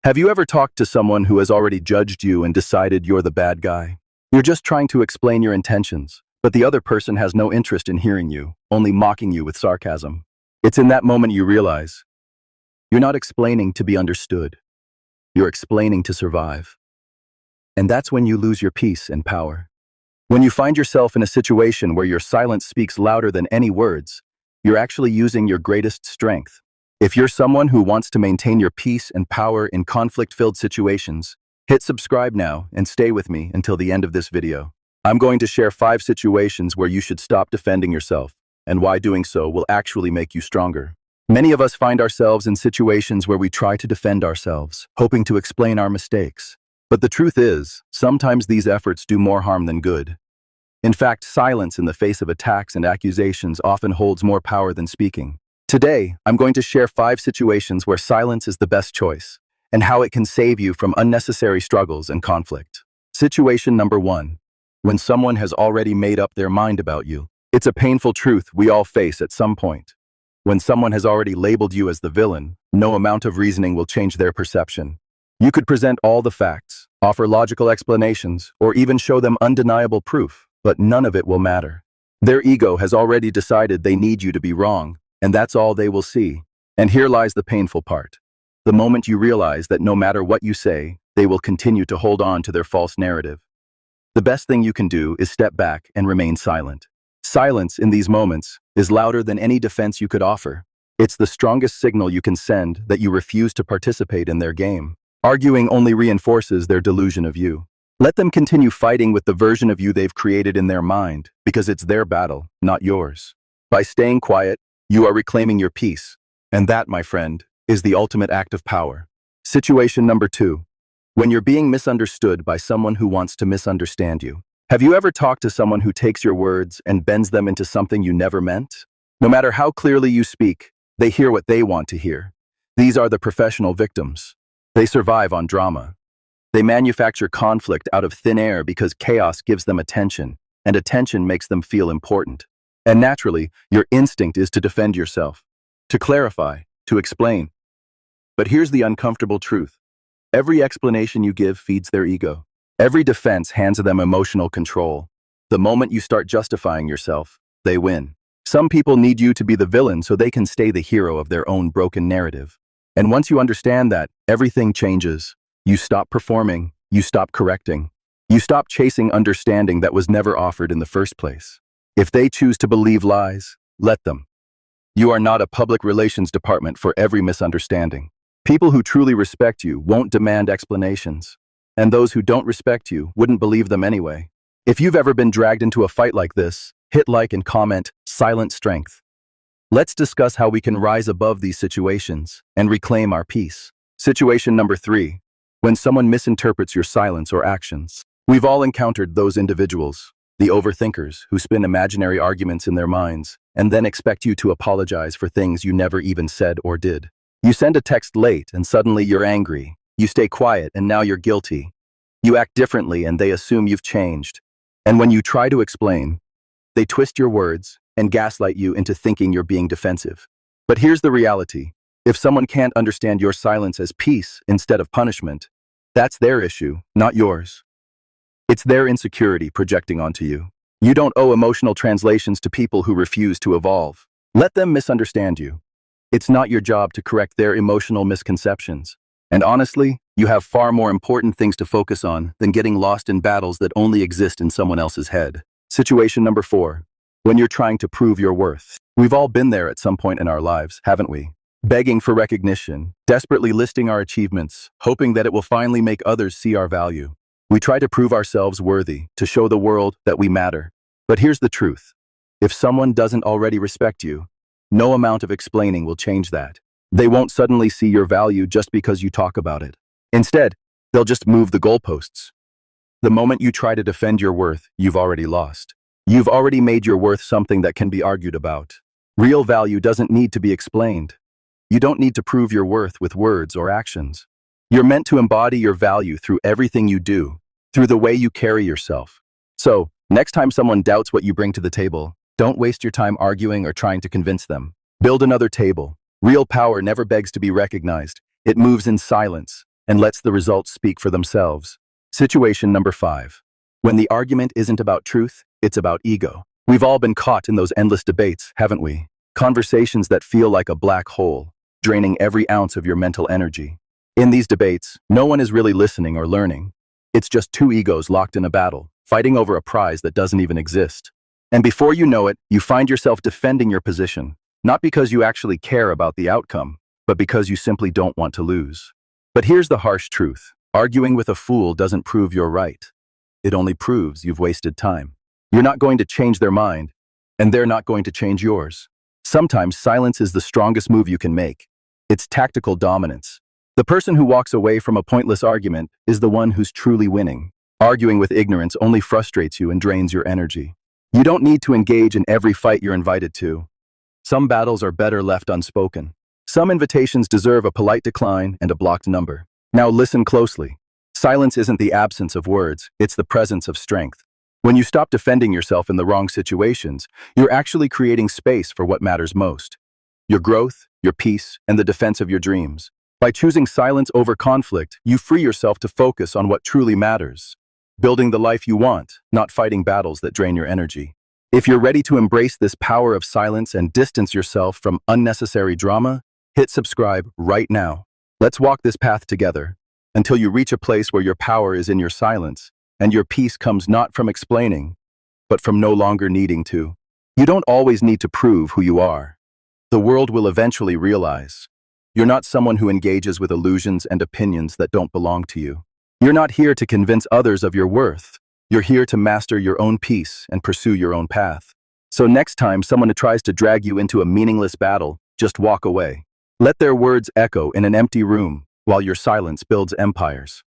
Have you ever talked to someone who has already judged you and decided you're the bad guy? You're just trying to explain your intentions, but the other person has no interest in hearing you, only mocking you with sarcasm. It's in that moment you realize you're not explaining to be understood. You're explaining to survive. And that's when you lose your peace and power. When you find yourself in a situation where your silence speaks louder than any words, you're actually using your greatest strength. If you're someone who wants to maintain your peace and power in conflict-filled situations, hit subscribe now and stay with me until the end of this video. I'm going to share 5 situations where you should stop defending yourself, and why doing so will actually make you stronger. Many of us find ourselves in situations where we try to defend ourselves, hoping to explain our mistakes. But the truth is, sometimes these efforts do more harm than good. In fact, silence in the face of attacks and accusations often holds more power than speaking. Today, I'm going to share 5 situations where silence is the best choice, and how it can save you from unnecessary struggles and conflict. Situation number 1. When someone has already made up their mind about you. It's a painful truth we all face at some point. When someone has already labeled you as the villain, no amount of reasoning will change their perception. You could present all the facts, offer logical explanations, or even show them undeniable proof, but none of it will matter. Their ego has already decided they need you to be wrong, and that's all they will see. And here lies the painful part. The moment you realize that no matter what you say, they will continue to hold on to their false narrative. The best thing you can do is step back and remain silent. Silence in these moments is louder than any defense you could offer. It's the strongest signal you can send that you refuse to participate in their game. Arguing only reinforces their delusion of you. Let them continue fighting with the version of you they've created in their mind, because it's their battle, not yours. By staying quiet, you are reclaiming your peace. And that, my friend, is the ultimate act of power. Situation number 2. When you're being misunderstood by someone who wants to misunderstand you. Have you ever talked to someone who takes your words and bends them into something you never meant? No matter how clearly you speak, they hear what they want to hear. These are the professional victims. They survive on drama. They manufacture conflict out of thin air because chaos gives them attention, and attention makes them feel important. And naturally, your instinct is to defend yourself, to clarify, to explain. But here's the uncomfortable truth. Every explanation you give feeds their ego. Every defense hands them emotional control. The moment you start justifying yourself, they win. Some people need you to be the villain so they can stay the hero of their own broken narrative. And once you understand that, everything changes. You stop performing, you stop correcting, you stop chasing understanding that was never offered in the first place. If they choose to believe lies, let them. You are not a public relations department for every misunderstanding. People who truly respect you won't demand explanations, and those who don't respect you wouldn't believe them anyway. If you've ever been dragged into a fight like this, hit like and comment, "Silent strength." Let's discuss how we can rise above these situations and reclaim our peace. Situation number 3. When someone misinterprets your silence or actions. We've all encountered those individuals, the overthinkers who spin imaginary arguments in their minds and then expect you to apologize for things you never even said or did. You send a text late and suddenly you're angry. You stay quiet and now you're guilty. You act differently and they assume you've changed. And when you try to explain, they twist your words and gaslight you into thinking you're being defensive. But here's the reality. If someone can't understand your silence as peace instead of punishment, that's their issue, not yours. It's their insecurity projecting onto you. You don't owe emotional translations to people who refuse to evolve. Let them misunderstand you. It's not your job to correct their emotional misconceptions. And honestly, you have far more important things to focus on than getting lost in battles that only exist in someone else's head. Situation number 4. When you're trying to prove your worth. We've all been there at some point in our lives, haven't we? Begging for recognition, desperately listing our achievements, hoping that it will finally make others see our value. We try to prove ourselves worthy, to show the world that we matter. But here's the truth. If someone doesn't already respect you, no amount of explaining will change that. They won't suddenly see your value just because you talk about it. Instead, they'll just move the goalposts. The moment you try to defend your worth, you've already lost. You've already made your worth something that can be argued about. Real value doesn't need to be explained. You don't need to prove your worth with words or actions. You're meant to embody your value through everything you do, through the way you carry yourself. So, next time someone doubts what you bring to the table, don't waste your time arguing or trying to convince them. Build another table. Real power never begs to be recognized. It moves in silence, and lets the results speak for themselves. Situation number 5. When the argument isn't about truth, it's about ego. We've all been caught in those endless debates, haven't we? Conversations that feel like a black hole, draining every ounce of your mental energy. In these debates, no one is really listening or learning. It's just two egos locked in a battle, fighting over a prize that doesn't even exist. And before you know it, you find yourself defending your position, not because you actually care about the outcome, but because you simply don't want to lose. But here's the harsh truth. Arguing with a fool doesn't prove you're right. It only proves you've wasted time. You're not going to change their mind, and they're not going to change yours. Sometimes silence is the strongest move you can make. It's tactical dominance. The person who walks away from a pointless argument is the one who's truly winning. Arguing with ignorance only frustrates you and drains your energy. You don't need to engage in every fight you're invited to. Some battles are better left unspoken. Some invitations deserve a polite decline and a blocked number. Now listen closely. Silence isn't the absence of words, it's the presence of strength. When you stop defending yourself in the wrong situations, you're actually creating space for what matters most. Your growth, your peace, and the defense of your dreams. By choosing silence over conflict, you free yourself to focus on what truly matters. Building the life you want, not fighting battles that drain your energy. If you're ready to embrace this power of silence and distance yourself from unnecessary drama, hit subscribe right now. Let's walk this path together until you reach a place where your power is in your silence and your peace comes not from explaining, but from no longer needing to. You don't always need to prove who you are. The world will eventually realize you're not someone who engages with illusions and opinions that don't belong to you. You're not here to convince others of your worth. You're here to master your own peace and pursue your own path. So next time someone tries to drag you into a meaningless battle, just walk away. Let their words echo in an empty room while your silence builds empires.